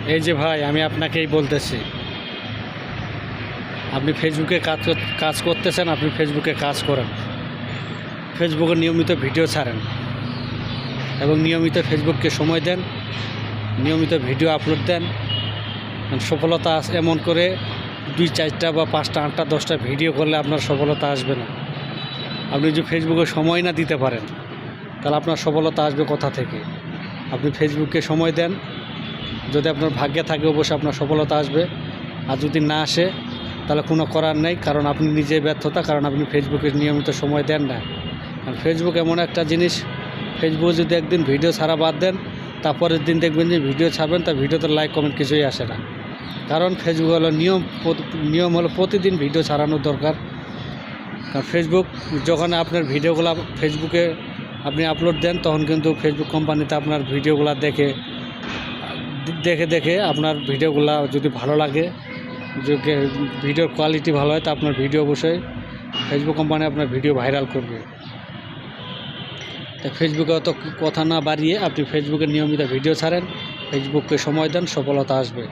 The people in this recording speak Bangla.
এই যে ভাই, আমি আপনাকেই বলতেছি, আপনি ফেসবুকে কাজ করতেছেন, আপনি ফেসবুকে কাজ করেন, ফেসবুকে নিয়মিত ভিডিও ছাড়েন এবং নিয়মিত ফেসবুককে সময় দেন, নিয়মিত ভিডিও আপলোড দেন। সফলতা এমন করে 2-4টা বা 5টা 8টা 10টা ভিডিও করলে আপনার সফলতা আসবে না। আপনি যদি ফেসবুকে সময় না দিতে পারেন, তাহলে আপনার সফলতা আসবে কোথা থেকে? আপনি ফেসবুককে সময় দেন, যদি আপনার ভাগ্যে থাকে অবশ্যই আপনার সফলতা আসবে। আর যদি না আসে তাহলে কোনো করার নেই, কারণ আপনি নিজেই ব্যর্থতা, কারণ আপনি ফেসবুকে নিয়মিত সময় দেন না। কারণ ফেসবুক এমন একটা জিনিস, ফেসবুকে যদি একদিন ভিডিও ছাড়া বাদ দেন, তারপরের দিন দেখবেন যে ভিডিও ছাড়বেন, তা ভিডিওতে লাইক কমেন্ট কিছুই আসে না। কারণ ফেসবুক হলো নিয়ম হলো প্রতিদিন ভিডিও ছাড়ানোর দরকার। কারণ ফেসবুক যখন আপনার ভিডিওগুলো ফেসবুকে আপনি আপলোড দেন, তখন কিন্তু ফেসবুক কোম্পানিতে আপনার ভিডিওগুলো দেখে আপনার ভিডিওগুলো যদি ভালো লাগে, যদি ভিডিওর কোয়ালিটি ভালো হয়, তা আপনার ভিডিও অবশ্যই ফেসবুক কোম্পানি আপনার ভিডিও ভাইরাল করবে। তাই ফেসবুকে অত কথা না বাড়িয়ে আপনি ফেসবুকে নিয়মিত ভিডিও ছাড়েন, ফেসবুককে সময় দেন, সফলতা আসবে।